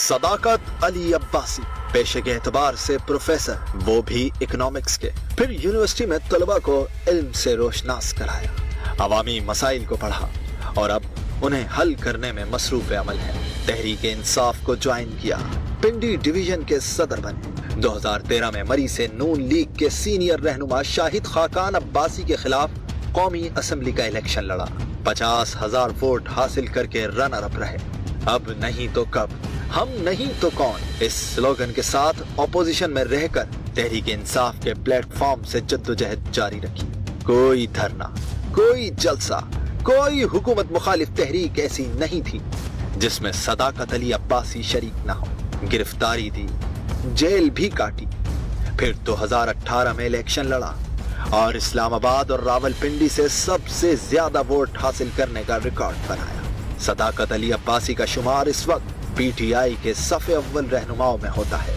सदाकत अली अब्बासी, पेशे के एतबार से प्रोफेसर, वो भी इकोनॉमिक्स के। फिर यूनिवर्सिटी में तलबा को इल्म से रोशनास कराया, अवामी मसाइल को पढ़ा और अब उन्हें हल करने में मसरूफ अमल है। तहरीक इंसाफ को ज्वाइन किया, पिंडी डिवीजन के सदर बने। 2013 में मरी से नून लीग के सीनियर रहनुमा शाहिद खाकान अब्बासी के खिलाफ कौमी असेंबली का इलेक्शन लड़ा। 50,000 वोट हासिल करके रनर अप रहे। अब नहीं तो कब, हम नहीं तो कौन, इस स्लोगन के साथ ऑपोजिशन में रहकर तहरीक इंसाफ के प्लेटफॉर्म से जद्दोजहद जारी रखी। कोई धरना, कोई जलसा, कोई हुकूमत मुखालिफ तहरीक ऐसी नहीं थी जिसमें सदाकत अली अब्बासी शरीक ना हो। गिरफ्तारी दी, जेल भी काटी। फिर 2018 में इलेक्शन लड़ा और इस्लामाबाद और रावलपिंडी से सबसे ज्यादा वोट हासिल करने का रिकॉर्ड बनाया। सदाकत अली अब्बासी का शुमार इस वक्त पीटीआई के सफ़े अव्वल रहनुमाओं में होता है।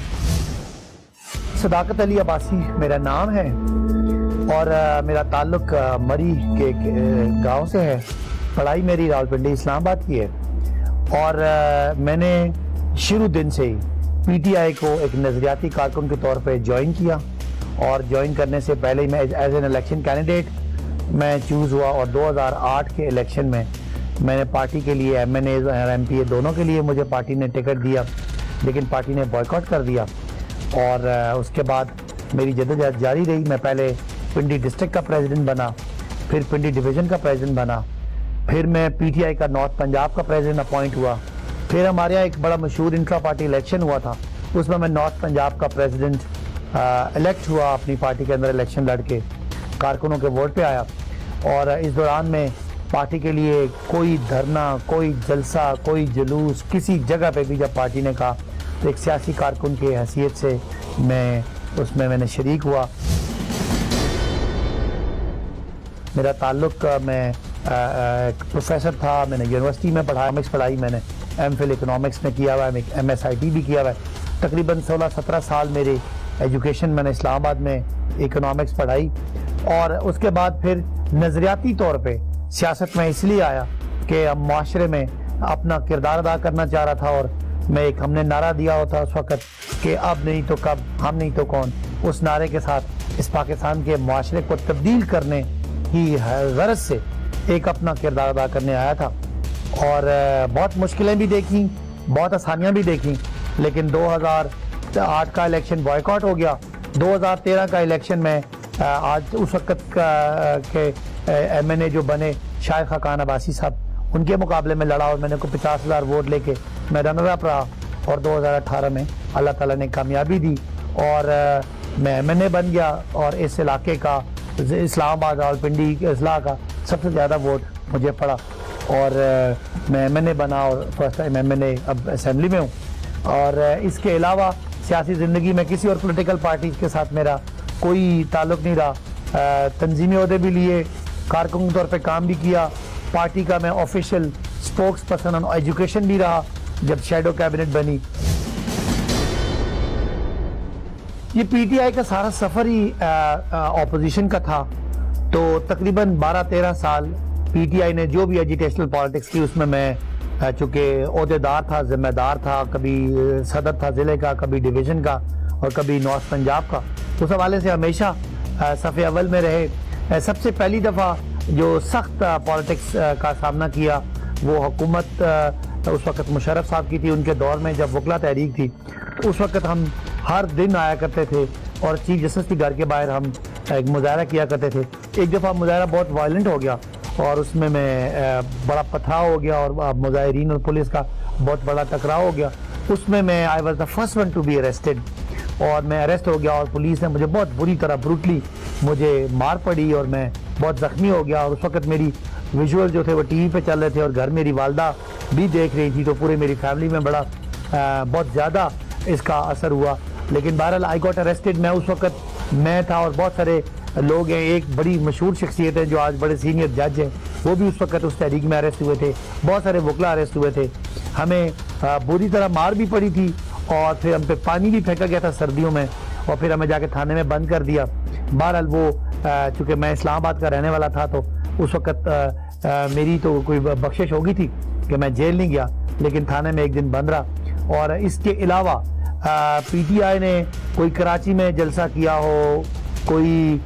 सदाकत अली अब्बासी मेरा नाम है और मेरा ताल्लुक मरी के गांव से है। पढ़ाई मेरी रावलपिंडी इस्लामाबाद की है और मैंने शुरू दिन से ही पीटीआई को एक नजरियाती कारकुन के तौर पे ज्वाइन किया और ज्वाइन करने से पहले ही मैं एज एन इलेक्शन कैंडिडेट मैं चूज़ हुआ और 2008 के इलेक्शन में मैंने पार्टी के लिए MNA और MPA दोनों के लिए मुझे पार्टी ने टिकट दिया, लेकिन पार्टी ने बॉयकॉट कर दिया और उसके बाद मेरी जद्दोजहद जारी रही। मैं पहले पिंडी डिस्ट्रिक्ट का प्रेसिडेंट बना, फिर पिंडी डिवीज़न का प्रेसिडेंट बना, फिर मैं पीटीआई का नॉर्थ पंजाब का प्रेसिडेंट अपॉइंट हुआ। फिर हमारे यहाँ एक बड़ा मशहूर इंट्रा पार्टी इलेक्शन हुआ था, उसमें मैं नॉर्थ पंजाब का प्रेसिडेंट इलेक्ट हुआ। अपनी पार्टी के अंदर इलेक्शन लड़के कारकुनों के वोट पे आया और इस दौरान में पार्टी के लिए कोई धरना, कोई जलसा, कोई जुलूस किसी जगह पे भी जब पार्टी ने कहा तो एक सियासी कारकुन की हैसियत से मैंने शरीक हुआ। मेरा ताल्लुक, मैं एक प्रोफेसर था, मैंने यूनिवर्सिटी में इकोनॉमिक्स पढ़ाई, मैंने MPhil इकोनॉमिक्स में किया हुआ है, MSIT भी किया हुआ है। तकरीबन 16-17 साल मेरे एजुकेशन मैंने इस्लामाबाद में इकोनॉमिक्स पढ़ाई और उसके बाद फिर नज़रियाती तौर पे सियासत में इसलिए आया कि हम माशरे में अपना किरदार अदा करना चाह रहा था और हमने नारा दिया होता उस वक़्त कि अब नहीं तो कब, हम नहीं तो कौन। उस नारे के साथ इस पाकिस्तान के माशरे को तब्दील करने की गरज से एक अपना किरदार अदा करने आया था और बहुत मुश्किलें भी देखी, बहुत आसानियाँ भी देखी, लेकिन 2008 का इलेक्शन बॉयकॉट हो गया। 2013 का इलेक्शन में आज उस वक्त के MNA जो बने शाहिद खाकान अब्बासी साहब, उनके मुकाबले में लड़ा और मैंने को 50,000 वोट लेके मैं रनर अप रहा और 2018 में अल्लाह ताला ने कामयाबी दी और मैं MNA बन गया और इस इलाके का, इस्लामाबाद रावलपिंडी अजला का सबसे ज़्यादा वोट मुझे पड़ा और मैं MNA बना और फर्स्ट टाइम MNA अब असेंबली में हूँ। और इसके अलावा सियासी ज़िंदगी में किसी और पॉलिटिकल पार्टी के साथ मेरा कोई ताल्लुक़ नहीं रहा। तंजीमी ओहदे भी लिए, कारकुन के तौर पे काम भी किया, पार्टी का मैं official spokes person on education भी रहा जब शैडो कैबिनेट बनी। ये पीटीआई का सारा सफ़र ही ऑपोजिशन का था, तो तकरीबन 12-13 साल पीटीआई ने जो भी एजुकेशनल पॉलिटिक्स की उसमें मैं चूँकि ओहदेदार था, जिम्मेदार था, कभी सदर था ज़िले का, कभी डिवीज़न का और कभी नॉर्थ पंजाब का। उस हवाले से हमेशा सफ़े अव्वल में रहे। सबसे पहली दफ़ा जो सख्त पॉलिटिक्स का सामना किया वो हुकूमत उस वक़्त मुशर्रफ साहब की थी, उनके दौर में जब वकला तहरीक थी। तो उस वक़्त हम हर दिन आया करते थे और चीफ जस्टिस के घर के बाहर हम एक मुजाहरा किया करते थे। एक दफ़ा मुजाहरा बहुत वायलेंट हो गया और उसमें बड़ा पथराव हो गया और मुजाहिरीन और पुलिस का बहुत बड़ा टकराव हो गया। उसमें I was the first one to be arrested और मैं अरेस्ट हो गया और पुलिस ने मुझे बहुत बुरी तरह ब्रूटली मुझे मार पड़ी और मैं बहुत ज़ख्मी हो गया। और उस वक्त मेरी विजुअल जो थे वो टीवी पे चल रहे थे और घर मेरी वालदा भी देख रही थी, तो पूरे मेरी फैमिली में बड़ा बहुत ज़्यादा इसका असर हुआ। लेकिन बहरहाल आई गॉट अरेस्टेड। मैं उस वक्त मैं था और बहुत सारे लोग हैं, एक बड़ी मशहूर शख्सियत है जो आज बड़े सीनियर जज हैं, वो भी उस वक्त उस तहरीक में अरेस्ट हुए थे। बहुत सारे वकला अरेस्ट हुए थे। हमें बुरी तरह मार भी पड़ी थी और फिर हम पे पानी भी फेंका गया था सर्दियों में और फिर हमें जाके थाने में बंद कर दिया। बहरहाल वो चूँकि मैं इस्लामाबाद का रहने वाला था तो उस वक्त मेरी तो कोई बख्शिश होगी थी कि मैं जेल नहीं गया, लेकिन थाने में एक दिन बंद रहा और इसके अलावा पीटीआई ने कोई कराची में जलसा किया हो, कोई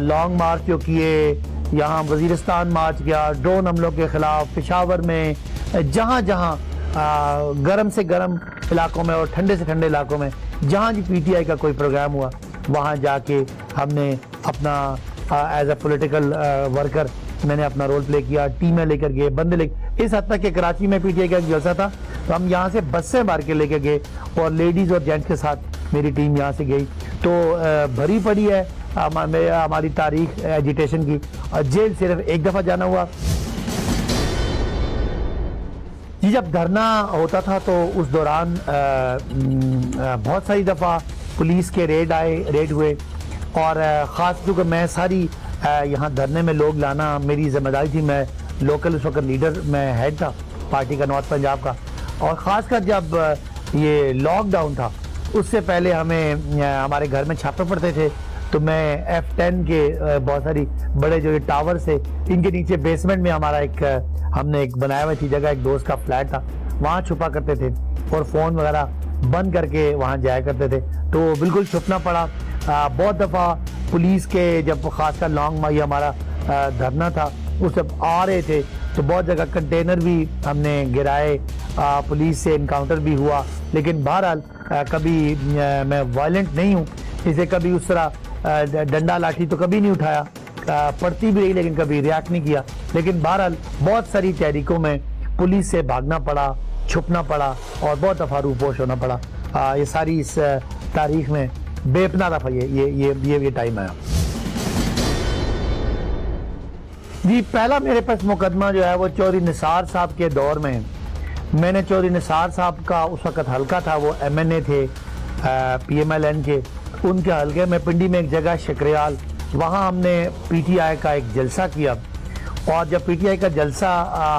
लॉन्ग मार्च जो किए, यहाँ वजीरिस्तान मार्च किया, ड्रोन हमलों के खिलाफ पेशावर में, जहाँ जहाँ गर्म से गर्म इलाकों में और ठंडे से ठंडे इलाकों में जहाँ भी पीटीआई का कोई प्रोग्राम हुआ, वहाँ जाके हमने अपना एज अ पॉलिटिकल वर्कर मैंने अपना रोल प्ले किया। टीमें लेकर गए, बंदे लेकर, इस हद तक कि कराची में पीटीआई का एक जलसा था तो हम यहाँ से बस से मार के लेकर गए और लेडीज़ और जेंट्स के साथ मेरी टीम यहाँ से गई। तो भरी पड़ी है हमारी तारीख एजिटेशन की। और जेल सिर्फ एक दफ़ा जाना हुआ जी, जब धरना होता था तो उस दौरान बहुत सारी दफ़ा पुलिस के रेड हुए और ख़ास तौर पर मैं सारी यहाँ धरने में लोग लाना मेरी जिम्मेदारी थी। मैं लोकल उस वक्त लीडर, मैं हेड था पार्टी का नॉर्थ पंजाब का। और ख़ासकर जब ये लॉकडाउन था उससे पहले हमें हमारे घर में छापे पड़ते थे, तो मैं F10 के बहुत सारी बड़े जो ये टावर से इनके नीचे बेसमेंट में हमारा हमने एक बनाया हुई थी जगह, एक दोस्त का फ्लैट था, वहाँ छुपा करते थे और फ़ोन वगैरह बंद करके वहाँ जाया करते थे। तो बिल्कुल छुपना पड़ा। बहुत दफ़ा पुलिस के जब खासकर लॉन्ग माई हमारा धरना था उस जब आ रहे थे तो बहुत जगह कंटेनर भी हमने गिराए, पुलिस से इनकाउंटर भी हुआ। लेकिन बहरहाल कभी मैं वायलेंट नहीं हूँ, इसे कभी उस तरह डंडा लाठी तो कभी नहीं उठाया, पड़ती भी रही लेकिन कभी रिएक्ट नहीं किया। लेकिन बहरहाल बहुत सारी तहरीकों में पुलिस से भागना पड़ा, छुपना पड़ा और बहुत दफ़ा रूपोश होना पड़ा। ये सारी इस तारीख में बेपना दफ़ा ये टाइम आया जी। पहला मेरे पास मुकदमा जो है वो चौधरी निसार साहब के दौर में, मैंने चौधरी निसार साहब का उस वक़्त हल्का था, वो MNA थे PMLN के, उनके हल्के में पिंडी में एक जगह शकरियाल, वहाँ हमने PTI का एक जलसा किया। और जब PTI का जलसा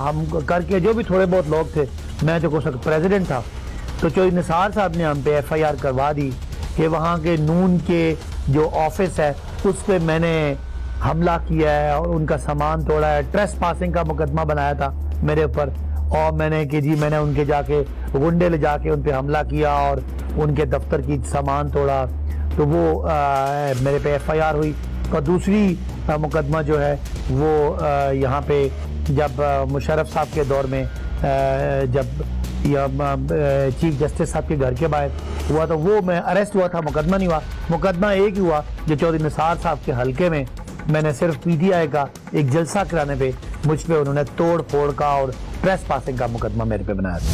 हम करके जो भी थोड़े बहुत लोग थे, मैं जो उस वक्त प्रेसिडेंट था, तो चौधरी निसार साहब ने हम पे FIR करवा दी कि वहाँ के नून के जो ऑफिस है उस पर मैंने हमला किया है और उनका सामान तोड़ा है। ट्रेस पासिंग का मुकदमा बनाया था मेरे ऊपर और मैंने उनके जाके गुंडे ले जाके उन पर हमला किया और उनके दफ्तर की सामान तोड़ा, तो वो मेरे पे FIR हुई। और दूसरी मुकदमा जो है वो यहाँ पे जब मुशर्रफ साहब के दौर में जब चीफ जस्टिस साहब के घर के बाहर हुआ तो वो मैं अरेस्ट हुआ था, मुकदमा नहीं हुआ। मुकदमा एक ही हुआ जो चौधरी निसार साहब के हल्के में मैंने सिर्फ PTI का एक जलसा कराने पे मुझ पे उन्होंने तोड़ फोड़ का और ट्रेस पासिंग का मुकदमा मेरे पे बनाया था।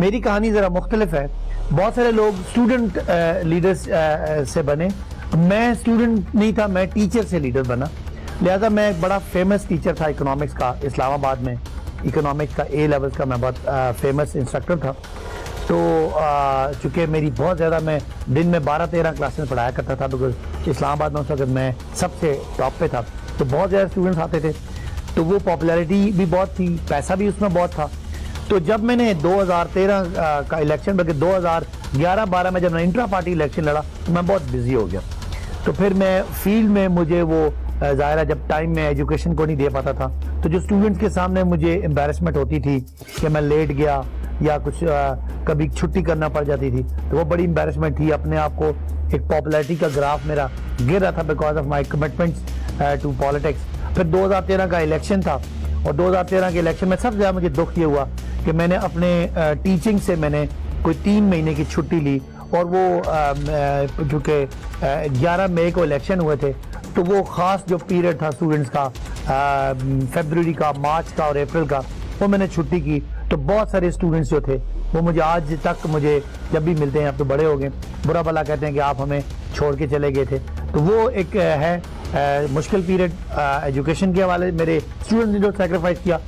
मेरी कहानी ज़रा मुख्तलिफ है। बहुत सारे लोग स्टूडेंट लीडर्स से बने, मैं स्टूडेंट नहीं था, मैं टीचर से लीडर बना। लिहाजा मैं एक बड़ा फेमस टीचर था इकोनॉमिक्स का, इस्लामाबाद में इकोनॉमिक्स का A लेवल्स का मैं बहुत फेमस इंस्ट्रक्टर था। तो चूँकि मेरी बहुत ज़्यादा, मैं दिन में 12-13 क्लासेस पढ़ाया करता था, बिकॉज इस्लामाबाद में उस वक्त मैं सबसे टॉप पे था, तो बहुत ज़्यादा स्टूडेंट्स आते थे, तो वो पॉपुलैरिटी भी बहुत थी, पैसा भी उसमें बहुत था। तो जब मैंने 2013 का इलेक्शन, बल्कि 2011-12 में जब मैं इंट्रा पार्टी इलेक्शन लड़ा तो मैं बहुत बिजी हो गया। तो फिर मैं फील्ड में, मुझे वो ज़ाहिर जब टाइम में एजुकेशन को नहीं दे पाता था, तो जो स्टूडेंट्स के सामने मुझे एम्बैरेसमेंट होती थी कि मैं लेट गया या कुछ कभी छुट्टी करना पड़ जाती थी, तो वो बड़ी एम्बैरेसमेंट थी। अपने आप को एक पॉपुलैरिटी का ग्राफ मेरा गिर रहा था because of my commitments to politics. फिर 2013 का इलेक्शन था और 2013 के इलेक्शन में सबसे ज़्यादा मुझे दुख ये हुआ कि मैंने अपने टीचिंग से मैंने कोई 3 महीने की छुट्टी ली और वो चूँकि 11 मई को इलेक्शन हुए थे, तो वो ख़ास जो पीरियड था स्टूडेंट्स का, फरवरी का, मार्च का और अप्रैल का, वो मैंने छुट्टी की। तो बहुत सारे स्टूडेंट्स जो थे वो मुझे आज तक, मुझे जब भी मिलते हैं, अब तो बड़े हो गए, बुरा भला कहते हैं कि आप हमें छोड़ के चले गए थे। तो वो एक है मुश्किल पीरियड एजुकेशन के हवाले। मेरे स्टूडेंट्स ने जो सेक्रीफाइस किया,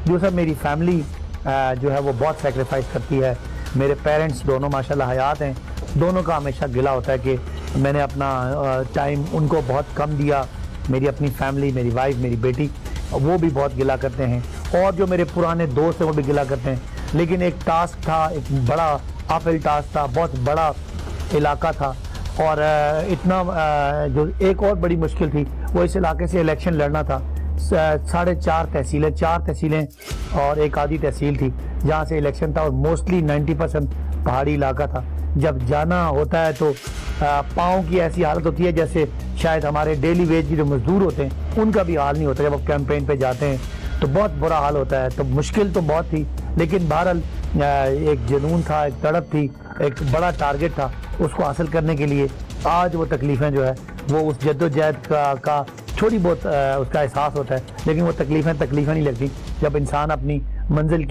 जो सब मेरी फैमिली जो है वो बहुत सेक्रीफाइस करती है। मेरे पेरेंट्स दोनों माशाल्लाह हयात हैं, दोनों का हमेशा गिला होता है कि मैंने अपना टाइम उनको बहुत कम दिया। मेरी अपनी फैमिली, मेरी वाइफ, मेरी बेटी, वो भी बहुत गिला करते हैं और जो मेरे पुराने दोस्त हैं वो भी गिला करते हैं। लेकिन एक टास्क था, एक बड़ा अपहिल टास्क था, बहुत बड़ा इलाका था और इतना जो एक और बड़ी मुश्किल थी वो इस इलाके से इलेक्शन लड़ना था 4.5 तहसीलें, 4 तहसीलें और एक आधी तहसील थी जहाँ से इलेक्शन था, और मोस्टली 90% पहाड़ी इलाका था। जब जाना होता है तो पाँव की ऐसी हालत होती है जैसे शायद हमारे डेली वेज के जो मजदूर होते हैं उनका भी हाल नहीं होता। जब आप कैंपेन पे जाते हैं तो बहुत बुरा हाल होता है। तो मुश्किल तो बहुत थी, लेकिन बहरहाल एक जुनून था, एक तड़प थी, एक बड़ा टारगेट था। उसको हासिल करने के लिए आज वो तकलीफ़ें जो है वो उस जद्दोजहद का थोड़ी बहुत उसका एहसास होता है, लेकिन वो तकलीफ़ें नहीं लगती जब इंसान अपनी मंजिल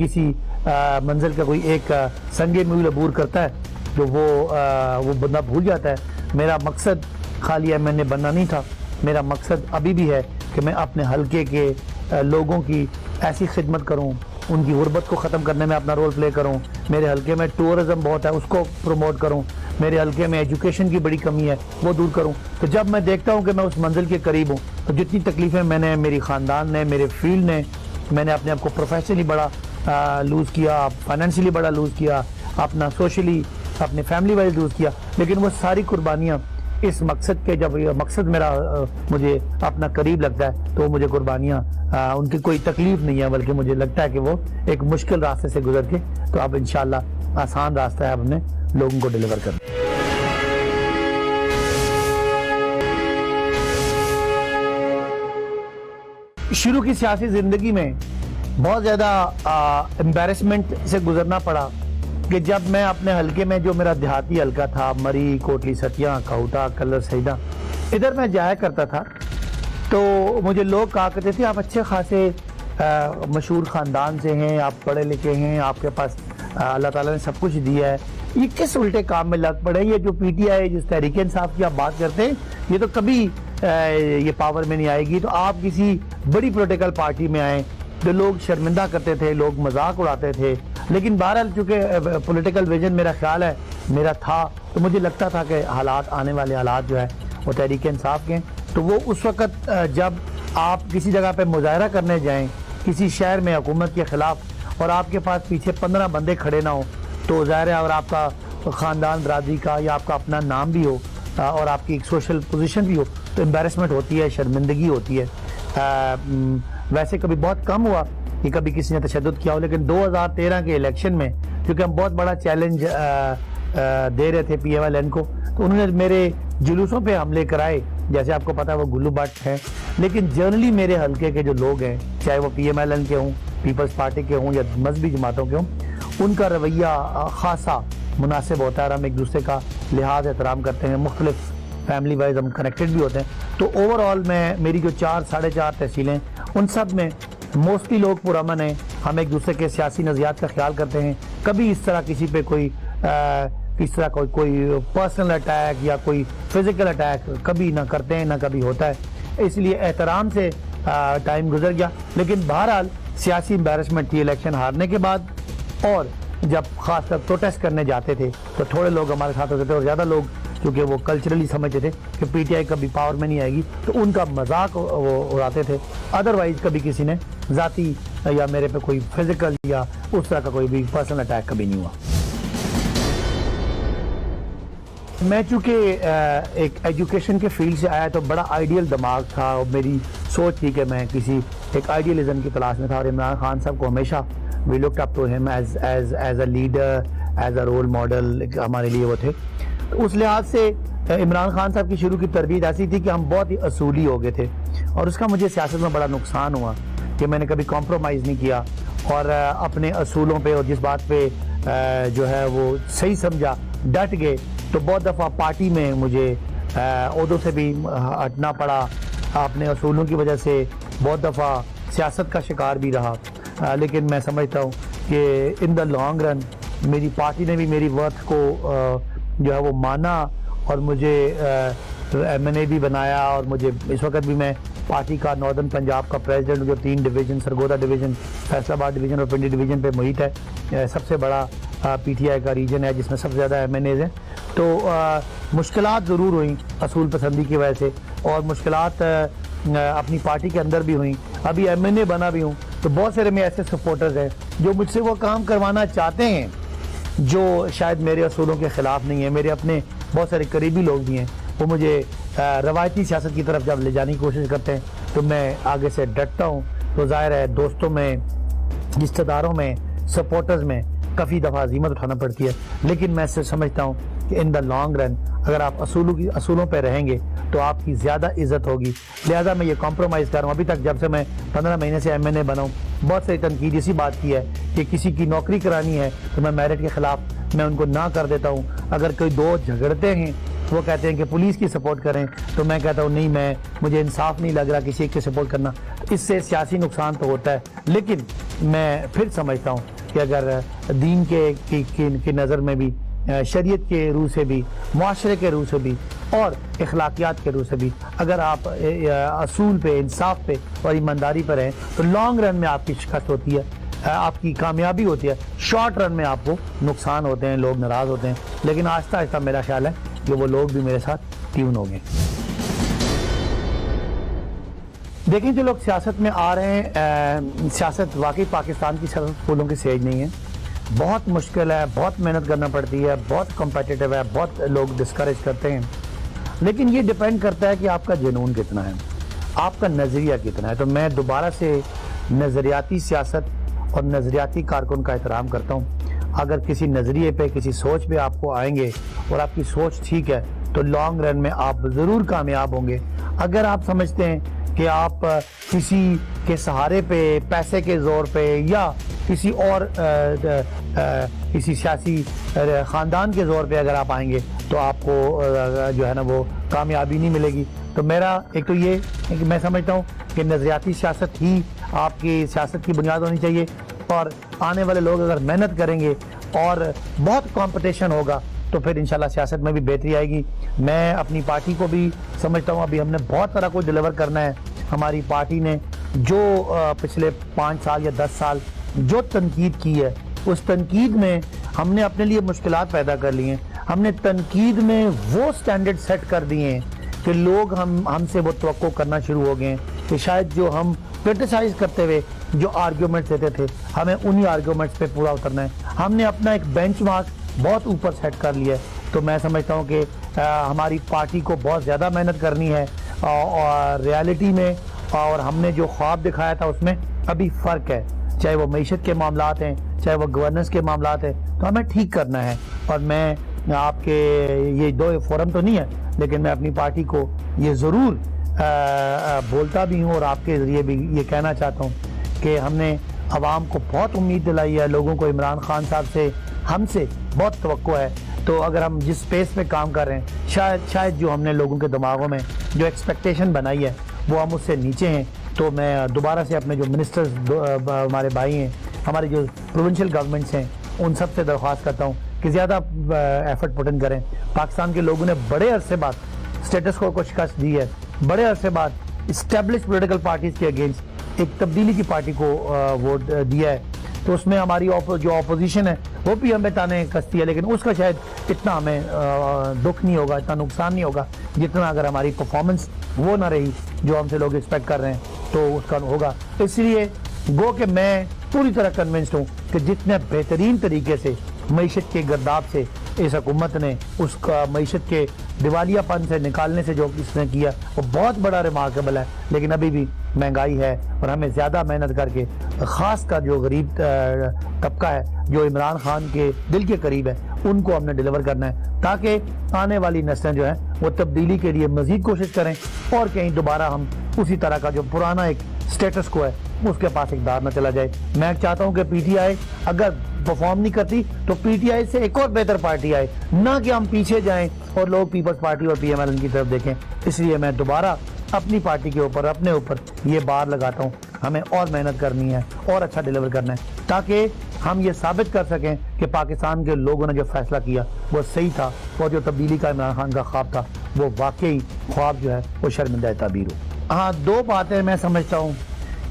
मंजिल का कोई एक संगे मूल अबूर करता है तो वो बंदा भूल जाता है। मेरा मकसद खाली MNA बनना नहीं था, मेरा मकसद अभी भी है कि मैं अपने हलके के लोगों की ऐसी खिदमत करूं, उनकी गुर्बत को ख़त्म करने में अपना रोल प्ले करूं। मेरे हलके में टूरिज़म बहुत है, उसको प्रमोट करूं। मेरे हलके में एजुकेशन की बड़ी कमी है, वो दूर करूं। तो जब मैं देखता हूं कि मैं उस मंजिल के करीब हूं, तो जितनी तकलीफ़ें मैंने, मेरी ख़ानदान ने, मेरे फील्ड ने, मैंने अपने आप को प्रोफेशनली बड़ा लूज़ किया, फाइनेंशियली बड़ा लूज़ किया, अपना सोशली, अपने फैमिली वाइज लूज़ किया, लेकिन वो सारी कुर्बानियाँ इस मकसद के, जब ये मकसद मेरा मुझे अपना करीब लगता है तो मुझे कुर्बानियाँ उनकी कोई तकलीफ नहीं है, बल्कि मुझे लगता है कि वो एक मुश्किल रास्ते से गुजर के तो अब इंशाल्लाह आसान रास्ता है अब हमने लोगों को डिलीवर करना। शुरू की सियासी जिंदगी में बहुत ज़्यादा एम्बैरेसमेंट से गुजरना पड़ा कि जब मैं अपने हलके में, जो मेरा देहाती हलका था, मरी, कोटली सतिया, काउटा, कलर सईदा, इधर मैं जाया करता था तो मुझे लोग कहा करते थे आप अच्छे खासे मशहूर ख़ानदान से हैं, आप पढ़े लिखे हैं, आपके पास अल्लाह ताला ने सब कुछ दिया है, ये किस उल्टे काम में लग पड़े। ये जो PTI, जिस तहरीक इंसाफ की आप बात करते हैं, ये तो कभी ये पावर में नहीं आएगी। तो आप किसी बड़ी पॉलिटिकल पार्टी में आए जो लोग शर्मिंदा करते थे, लोग मजाक उड़ाते थे, लेकिन बहरहाल चूँकि पॉलिटिकल विजन मेरा ख्याल है मेरा था, तो मुझे लगता था कि हालात, आने वाले हालात जो है वो तहरीक इंसाफ के हैं। तो वो उस वक़्त जब आप किसी जगह पे मुजाहरा करने जाएं किसी शहर में हुकूमत के ख़िलाफ़ और आपके पास पीछे 15 बंदे खड़े ना हो, तो ज़ाहिर है, और आपका ख़ानदान बरादरी का या आपका अपना नाम भी हो और आपकी एक सोशल पोजीशन भी हो, तो एम्बैरेसमेंट होती है, शर्मिंदगी होती है। वैसे कभी बहुत कम हुआ कि कभी किसी ने तशद्दुद किया हो, लेकिन 2013 के इलेक्शन में क्योंकि हम बहुत बड़ा चैलेंज दे रहे थे PMLN को, तो उन्होंने मेरे जुलूसों पे हमले कराए। जैसे आपको पता है वो गुल्लू भट्ट हैं, लेकिन जनरली मेरे हलके के जो लोग हैं, चाहे वो PMLN के हों, पीपल्स पार्टी के हों या मजहबी जमातों के हों, उनका रवैया खासा मुनासिब होता है और हम एक दूसरे का लिहाज एहतराम करते हैं, मुख्तलिफ फैमिली वाइज हम कनेक्टेड भी होते हैं। तो ओवरऑल मेरी जो 4 साढ़े 4 तहसीलें, उन सब में मोस्टली लोग पुरअमन हैं, हम एक दूसरे के सियासी नज़रियात का ख्याल करते हैं। कभी इस तरह किसी पे कोई पर्सनल अटैक या कोई फिजिकल अटैक कभी ना करते हैं, ना कभी होता है, इसलिए एहतराम से टाइम गुजर गया। लेकिन बहरहाल सियासी एम्बैरेसमेंट थी इलेक्शन हारने के बाद, और जब खासकर प्रोटेस्ट करने जाते थे तो थोड़े लोग हमारे साथ होते थे और ज़्यादा लोग क्योंकि वो कल्चरली समझते थे कि PTI कभी पावर में नहीं आएगी, तो उनका मजाक वो उड़ाते थे। अदरवाइज कभी किसी ने ज़ाती या मेरे पे कोई फिजिकल या उस तरह का कोई भी पर्सनल अटैक कभी नहीं हुआ। मैं चूँकि एक एजुकेशन के फील्ड से आया तो बड़ा आइडियल दिमाग था और मेरी सोच थी कि मैं किसी एक आइडियलिज्म की तलाश में था, और इमरान खान साहब को हमेशा we looked up to him as a leader, as a role model, हमारे लिए वो थे। तो उस लिहाज से इमरान खान साहब की शुरू की तरबियत ऐसी थी कि हम बहुत ही असूली हो गए थे, और उसका मुझे सियासत में बड़ा नुकसान हुआ कि मैंने कभी कॉम्प्रोमाइज़ नहीं किया और अपने असूलों पे और जिस बात पे जो है वो सही समझा डट गए। तो बहुत दफ़ा पार्टी में मुझे ओहदों से भी हटना पड़ा, अपने असूलों की वजह से बहुत दफ़ा सियासत का शिकार भी रहा। लेकिन मैं समझता हूँ कि इन द लॉन्ग रन मेरी पार्टी ने भी मेरी वर्थ को जो है वो माना और मुझे MNA भी बनाया, और मुझे इस वक्त भी मैं पार्टी का नॉर्दर्न पंजाब का प्रेसिडेंट, जो 3 division, Sargodha division, Faisalabad division और पिंडी डिवीज़न पे मुहित है, सबसे बड़ा PTI का रीजन है जिसमें सबसे ज़्यादा MNAs हैं। तो मुश्किलात ज़रूर हुई असूल पसंदी की वजह से, और मुश्किलात अपनी पार्टी के अंदर भी हुई। अभी MNA बना भी हूँ तो बहुत सारे मेरे ऐसे सपोर्टर्स हैं जो मुझसे वो काम करवाना चाहते हैं जो शायद मेरे असूलों के ख़िलाफ़ नहीं है। मेरे अपने बहुत सारे करीबी लोग भी हैं, वो मुझे रवायती सियासत की तरफ जब ले जाने की कोशिश करते हैं तो मैं आगे से डटता हूँ। तो जाहिर है दोस्तों में, रिश्तेदारों में, सपोर्टर्स में काफ़ी दफ़ा अजीमत उठाना पड़ती है, लेकिन मैं सिर्फ समझता हूँ कि इन द लॉन्ग रन अगर आप असूलों पे रहेंगे तो आपकी ज़्यादा इज्जत होगी। लिहाजा मैं ये कॉम्प्रोमाइज़ कर रहा हूँ। अभी तक जब से मैं 15 महीने से MNA बना हूँ, बहुत सारी तनकीद इसी बात की है कि किसी की नौकरी करानी है तो मैं मेरिट के ख़िलाफ़ मैं उनको ना कर देता हूँ। अगर कोई दो झगड़ते हैं, वो कहते हैं कि पुलिस की सपोर्ट करें, तो मैं कहता हूँ नहीं, मुझे इंसाफ नहीं लग रहा किसी एक की सपोर्ट करना। इससे सियासी नुकसान तो होता है, लेकिन मैं फिर समझता हूँ कि अगर दीन की नज़र में भी, शरीयत के रूह से भी, मुआशरे के रूह से भी और इखलाकियात के रूह से भी अगर आप असूल पे, इंसाफ पे और ईमानदारी पर हैं तो लॉन्ग रन में आपकी शिकस्त होती है, आपकी कामयाबी होती है। शॉर्ट रन में आपको नुकसान होते हैं, लोग नाराज़ होते हैं, लेकिन आहिस्ता आहिस्ता मेरा ख्याल है कि वो लोग भी मेरे साथ ट्यून हो गए। देखिए जो लोग सियासत में आ रहे हैं, सियासत वाकई पाकिस्तान की सियासत फूलों की सेज नहीं है, बहुत मुश्किल है, बहुत मेहनत करना पड़ती है, बहुत कम्पिटिटिव है, बहुत लोग डिस्करेज करते हैं, लेकिन ये डिपेंड करता है कि आपका जुनून कितना है, आपका नज़रिया कितना है। तो मैं दोबारा से नज़रियाती सियासत और नज़रियाती कारकुन का एहतराम करता हूँ। अगर किसी नज़रिए पे, किसी सोच पे आपको आएंगे और आपकी सोच ठीक है तो लॉन्ग रन में आप ज़रूर कामयाब होंगे। अगर आप समझते हैं कि आप किसी के सहारे पे, पैसे के ज़ोर पे या किसी और किसी सियासी ख़ानदान के ज़ोर पे अगर आप आएंगे तो आपको जो है ना वो कामयाबी नहीं मिलेगी। तो मेरा एक तो ये कि मैं समझता हूँ कि नज़रियाती सियासत ही आपकी सियासत की बुनियाद होनी चाहिए, और आने वाले लोग अगर मेहनत करेंगे और बहुत कंपटीशन होगा तो फिर इंशाल्लाह सियासत में भी बेहतरी आएगी। मैं अपनी पार्टी को भी समझता हूँ अभी हमने बहुत सारा कुछ डिलीवर करना है। हमारी पार्टी ने जो पिछले 5 साल या 10 साल जो तनकीद की है, उस तनकीद में हमने अपने लिए मुश्किलात पैदा कर ली हैं। हमने तनकीद में वो स्टैंडर्ड सेट कर दिए हैं कि लोग हमसे वो तवक्को करना शुरू हो गए हैं कि शायद जो हम क्रिटिसाइज करते हुए जो आर्ग्यूमेंट्स देते थे, हमें उन्हीं आर्ग्यूमेंट्स पे पूरा उतरना है। हमने अपना एक बेंचमार्क बहुत ऊपर सेट कर लिया है। तो मैं समझता हूँ कि हमारी पार्टी को बहुत ज़्यादा मेहनत करनी है और रियलिटी में, और हमने जो ख्वाब दिखाया था उसमें अभी फ़र्क है, चाहे वो मईशत के मामलात हैं, चाहे वो गवर्नेंस के मामलात हैं, तो हमें ठीक करना है। और मैं आपके ये दो फोरम तो नहीं है, लेकिन मैं अपनी पार्टी को ये ज़रूर बोलता भी हूँ और आपके ज़रिए भी ये कहना चाहता हूँ कि हमने आवाम को बहुत उम्मीद दिलाई है, लोगों को इमरान खान साहब से, हमसे बहुत तवक्को है। तो अगर हम जिस स्पेस पे काम कर रहे हैं, शायद जो हमने लोगों के दिमागों में जो एक्सपेक्टेशन बनाई है वो हम उससे नीचे हैं। तो मैं दोबारा से अपने जो मिनिस्टर्स हमारे भाई हैं, हमारे जो प्रोविंशियल गवर्नमेंट्स हैं, उन सब से दरख्वास्त करता हूँ कि ज़्यादा एफर्ट पुट इन करें। पाकिस्तान के लोगों ने बड़े अरसे बाद स्टेटस को शिकस्त दी है, बड़े अरसे बाद इस्टेब्लिश पोलिटिकल पार्टीज़ के अगेंस्ट एक तब्दीली की पार्टी को वोट दिया है। तो उसमें हमारी जो अपोजिशन है वो भी हमें ताने कसती है, लेकिन उसका शायद इतना हमें दुख नहीं होगा, इतना नुकसान नहीं होगा जितना अगर हमारी परफॉर्मेंस वो ना रही जो हमसे लोग एक्सपेक्ट कर रहे हैं तो उसका होगा। इसलिए गो कि मैं पूरी तरह कन्विंस्ड हूँ कि जितने बेहतरीन तरीके से मईशत के गर्दाब से इस हुकूमत ने उसका मईशत के दिवालियापन से निकालने से जो इसने किया वो बहुत बड़ा रिमार्केबल है। लेकिन अभी भी महंगाई है और हमें ज़्यादा मेहनत करके, ख़ास कर जो गरीब तबका है जो इमरान खान के दिल के करीब है, उनको हमने डिलीवर करना है ताकि आने वाली नस्लें जो हैं वो तब्दीली के लिए मज़ीद कोशिश करें और कहीं दोबारा हम उसी तरह का जो पुराना एक स्टेटस को है उसके पास इक़्तिदार न चला जाए। मैं चाहता हूँ कि PTI अगर परफॉर्म नहीं करती तो PTI से एक और बेहतर पार्टी आए, ना कि हम पीछे जाएं और लोग पीपल्स पार्टी और PMLN की तरफ देखें। इसलिए मैं दोबारा अपनी पार्टी के ऊपर, अपने ऊपर ये बार लगाता हूँ, हमें और मेहनत करनी है और अच्छा डिलीवर करना है ताकि हम ये साबित कर सकें कि पाकिस्तान के लोगों ने जो फैसला किया वो सही था और जो तब्दीली का इमरान खान का ख्वाब था वो वाकई ख्वाब जो है वो शर्मिंदा ताबीर हो। हाँ, दो बातें मैं समझता हूँ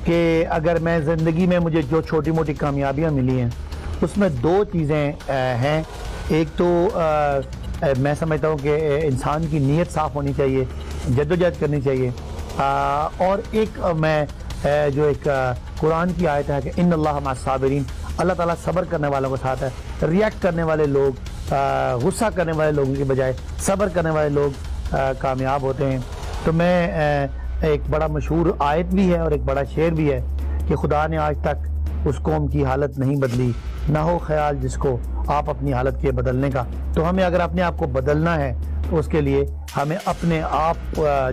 कि अगर मैं ज़िंदगी में मुझे जो छोटी मोटी कामयाबियाँ मिली हैं उसमें दो चीज़ें हैं। एक तो मैं समझता हूँ कि इंसान की नीयत साफ़ होनी चाहिए, जद्दोजहद करनी चाहिए, और एक मैं जो एक कुरान की आयत है कि इन्नल्लाह मअस-साबिरीन, अल्लाह ताला सब्र करने वालों के साथ है। रिएक्ट करने वाले लोग, गुस्सा करने वाले लोगों के बजाय सब्र करने वाले लोग कामयाब होते हैं। तो मैं एक बड़ा मशहूर आयत भी है और एक बड़ा शेर भी है कि खुदा ने आज तक उस कौम की हालत नहीं बदली, ना हो ख्याल जिसको आप अपनी हालत के बदलने का। तो हमें अगर अपने आप को बदलना है तो उसके लिए हमें अपने आप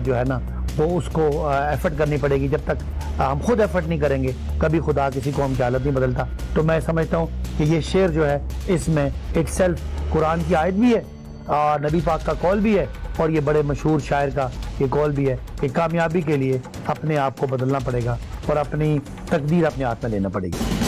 जो है ना वो उसको एफर्ट करनी पड़ेगी। जब तक हम खुद एफर्ट नहीं करेंगे कभी खुदा किसी कौम की हालत नहीं बदलता। तो मैं समझता हूँ कि ये शेर जो है इसमें इट सेल्फ कुरान की आयत भी है और नबी पाक का कौल भी है और ये बड़े मशहूर शायर का ये कौल भी है कि कामयाबी के लिए अपने आप को बदलना पड़ेगा और अपनी तकदीर अपने हाथ में लेना पड़ेगी।